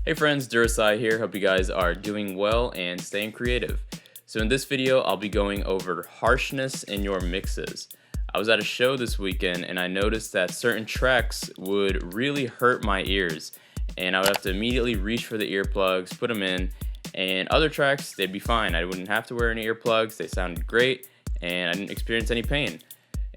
Hey friends, Durosai here. Hope you guys are doing well and staying creative. So in this video, I'll be going over harshness in your mixes. I was at a show this weekend and I noticed that certain tracks would really hurt my ears and I would have to immediately reach for the earplugs, put them in, and other tracks, they'd be fine. I wouldn't have to wear any earplugs, they sounded great, and I didn't experience any pain.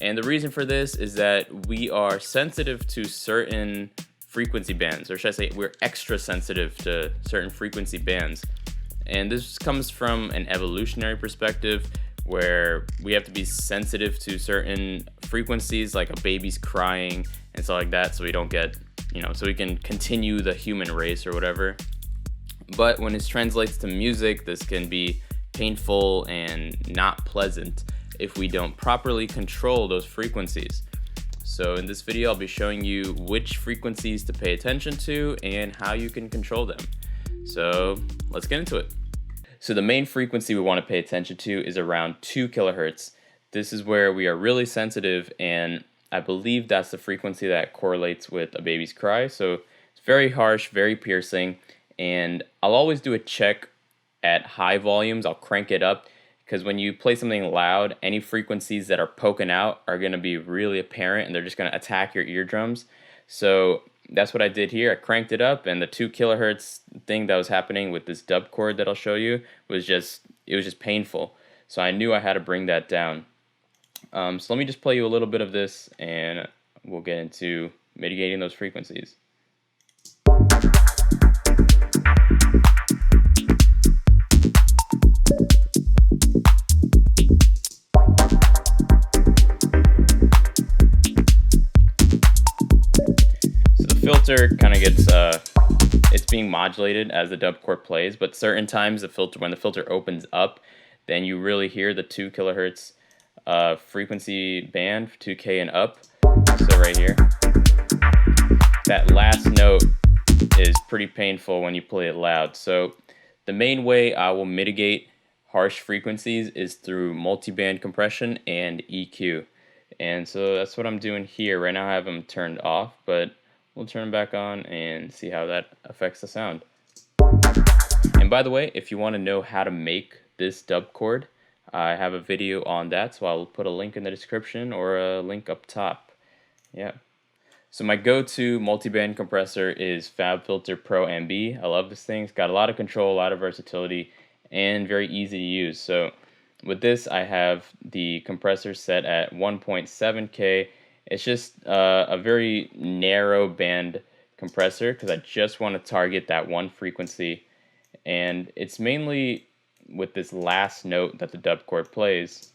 And the reason for this is that we are sensitive to certain frequency bands, or should I say we're extra sensitive to certain frequency bands. And this comes from an evolutionary perspective where we have to be sensitive to certain frequencies, like a baby's crying and stuff like that, so we don't get, so we can continue the human race or whatever. But when it translates to music, this can be painful and not pleasant if we don't properly control those frequencies. So in this video, I'll be showing you which frequencies to pay attention to and how you can control them. So let's get into it. So the main frequency we want to pay attention to is around 2 kilohertz. This is where we are really sensitive, and I believe that's the frequency that correlates with a baby's cry. So it's very harsh, very piercing, and I'll always do a check at high volumes. I'll crank it up, because when you play something loud, any frequencies that are poking out are going to be really apparent and they're just going to attack your eardrums. So that's what I did here. I cranked it up, and the 2 kilohertz thing that was happening with this dub chord that I'll show you was just painful. So I knew I had to bring that down. So let me just play you a little bit of this and we'll get into mitigating those frequencies. Filter kind of gets it's being modulated as the dub chord plays, but certain times when the filter opens up, then you really hear the 2 kilohertz frequency band, 2K and up. So right here, that last note is pretty painful when you play it loud. So the main way I will mitigate harsh frequencies is through multiband compression and EQ. And so that's what I'm doing here. Right now I have them turned off, but we'll turn them back on and see how that affects the sound. And by the way, if you want to know how to make this dub chord, I have a video on that, so I'll put a link in the description or a link up top. Yeah. So my go-to multiband compressor is FabFilter Pro MB. I love this thing. It's got a lot of control, a lot of versatility, and very easy to use. So with this, I have the compressor set at 1.7K. It's just a very narrow band compressor because I just want to target that one frequency, and it's mainly with this last note that the dub chord plays.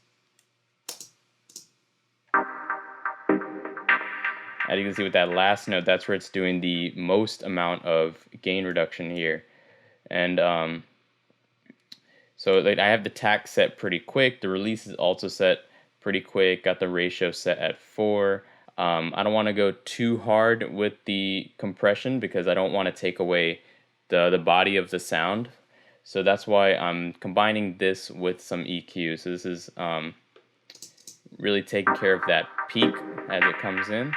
As you can see with that last note, that's where it's doing the most amount of gain reduction here. And so I have the tack set pretty quick. The release is also set pretty quick. Got the ratio set at 4. I don't want to go too hard with the compression because I don't want to take away the body of the sound. So that's why I'm combining this with some EQ. So this is really taking care of that peak as it comes in.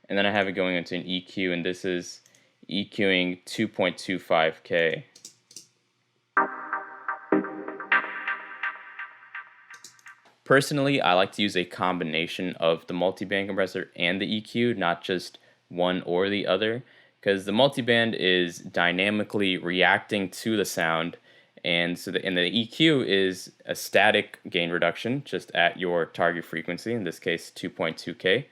And then I have it going into an EQ, and this is EQing 2.25K. Personally, I like to use a combination of the multiband compressor and the EQ, not just one or the other, because the multiband is dynamically reacting to the sound, and so the EQ is a static gain reduction just at your target frequency, in this case 2.2K,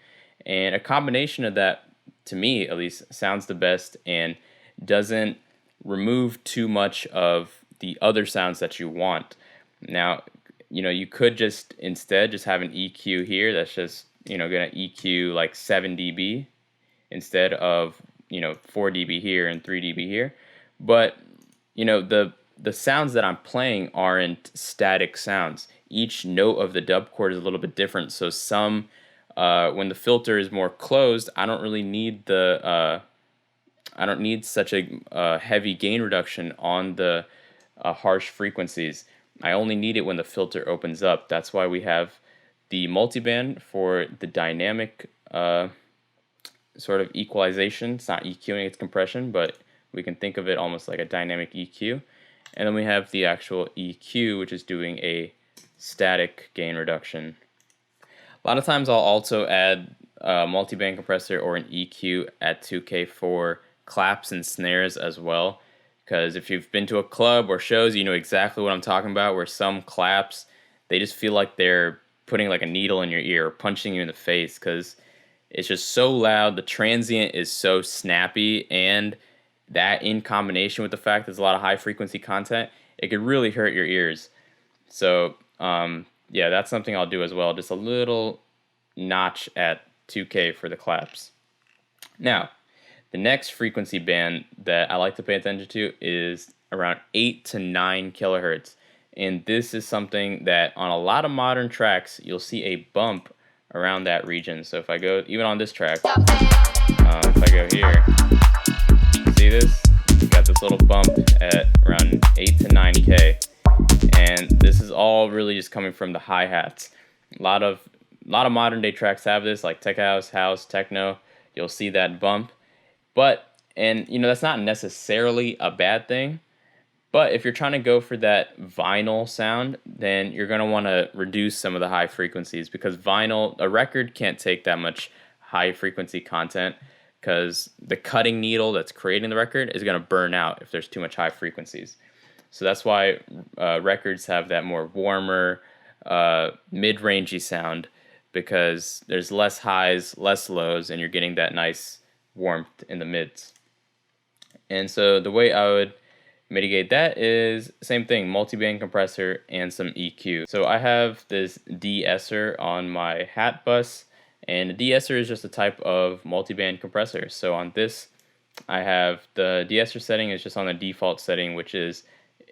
and a combination of that, to me at least, sounds the best and doesn't remove too much of the other sounds that you want. Now, you could instead just have an EQ here that's just, going to EQ like 7 dB instead of, 4 dB here and 3 dB here. But, the sounds that I'm playing aren't static sounds. Each note of the dub chord is a little bit different. So when the filter is more closed, I don't really need I don't need such a heavy gain reduction on the harsh frequencies. I only need it when the filter opens up. That's why we have the multiband for the dynamic sort of equalization. It's not EQing, it's compression, but we can think of it almost like a dynamic EQ. And then we have the actual EQ, which is doing a static gain reduction. A lot of times I'll also add a multi-band compressor or an EQ at 2K for claps and snares as well. Because if you've been to a club or shows, you know exactly what I'm talking about, where some claps, they just feel like they're putting like a needle in your ear or punching you in the face, because it's just so loud. The transient is so snappy, and that in combination with the fact there's a lot of high frequency content, it could really hurt your ears. So yeah, that's something I'll do as well. Just a little notch at 2K for the claps. Now, the next frequency band that I like to pay attention to is around 8 to 9 kilohertz. And this is something that on a lot of modern tracks, you'll see a bump around that region. So if I go, even on this track, if I go here, see this? You got this little bump at around 8 to 9K. And this is all really just coming from the hi-hats. A lot of modern day tracks have this, like tech house, techno. You'll see that bump. But, and you know, that's not necessarily a bad thing. But if you're trying to go for that vinyl sound, then you're going to want to reduce some of the high frequencies, because vinyl, a record can't take that much high frequency content, because the cutting needle that's creating the record is going to burn out if there's too much high frequencies. So that's why records have that more warmer, mid-rangey sound, because there's less highs, less lows, and you're getting that nice warmth in the mids. And so the way I would mitigate that is same thing, multi-band compressor and some EQ. So I have this de-esser on my hat bus, and a de-esser is just a type of multi-band compressor. So on this, I have the de-esser setting is just on the default setting, which is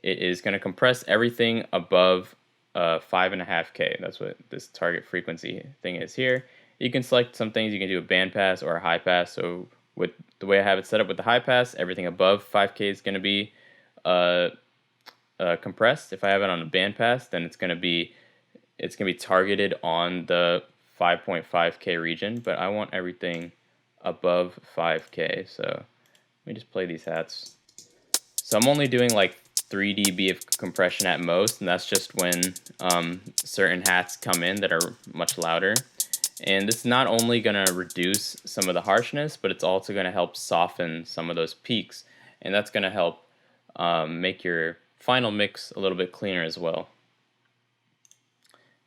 it is going to compress everything above 5.5K. That's what this target frequency thing is here. You can select some things. You can do a band pass or a high pass. So with the way I have it set up with the high pass, everything above 5K is going to be compressed. If I have it on a band pass, then it's going to be targeted on the 5.5K region. But I want everything above 5K. So let me just play these hats. So I'm only doing like 3 dB of compression at most, and that's just when certain hats come in that are much louder. And this is not only going to reduce some of the harshness, but it's also going to help soften some of those peaks, and that's going to help make your final mix a little bit cleaner as well.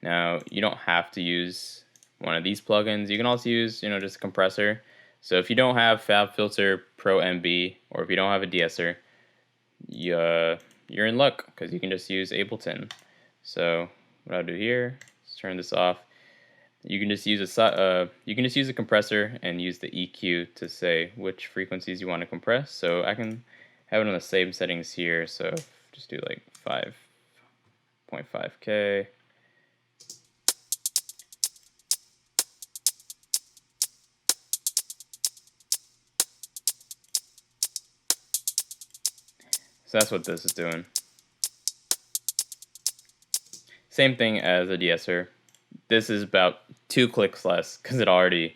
Now, you don't have to use one of these plugins. You can also use, you know, just a compressor. So if you don't have FabFilter Pro MB, or if you don't have a de-esser, you're in luck, because you can just use Ableton. So what I'll do here is turn this off. You can just use a compressor and use the EQ to say which frequencies you want to compress. So I can have it on the same settings here. So just do like 5.5K. So that's what this is doing. Same thing as a de-esser. This is about 2 clicks less, because it already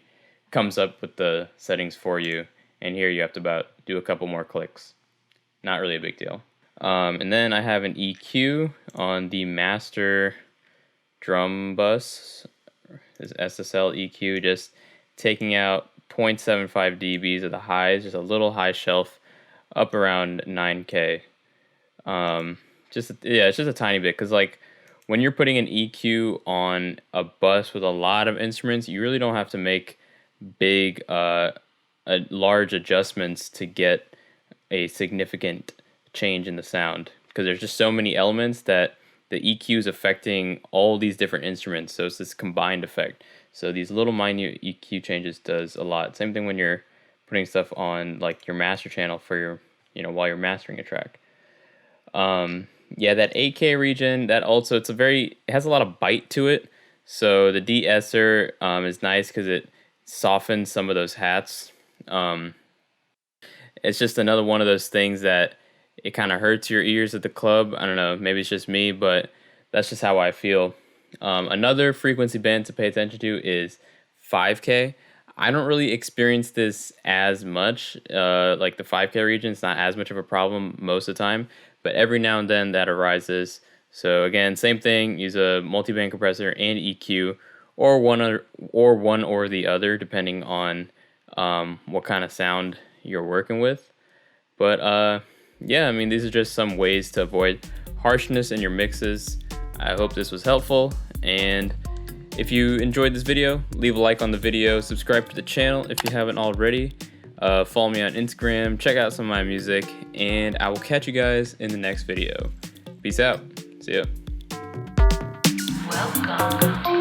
comes up with the settings for you. And here you have to do a couple more clicks. Not really a big deal. And then I have an EQ on the master drum bus. This SSL EQ, just taking out 0.75 dBs of the highs, just a little high shelf, up around 9K. It's just a tiny bit, because like when you're putting an EQ on a bus with a lot of instruments, you really don't have to make big, large adjustments to get a significant change in the sound, because there's just so many elements that the EQ is affecting all these different instruments. So it's this combined effect. So these little minute EQ changes does a lot. Same thing when you're putting stuff on like your master channel for your, you know, while you're mastering a track. Yeah, that 8K region, that also, it has a lot of bite to it. So the de-esser is nice because it softens some of those hats. It's just another one of those things that it kind of hurts your ears at the club. I don't know, maybe it's just me, but that's just how I feel. Another frequency band to pay attention to is 5K. I don't really experience this as much. Like the 5K region, it's not as much of a problem most of the time, but every now and then that arises. So again, same thing, use a multi-band compressor and EQ, or one or the other, depending on what kind of sound you're working with. But yeah, I mean, these are just some ways to avoid harshness in your mixes. I hope this was helpful, and if you enjoyed this video, leave a like on the video, subscribe to the channel if you haven't already, follow me on Instagram, check out some of my music, and I will catch you guys in the next video. Peace out. See ya. Welcome.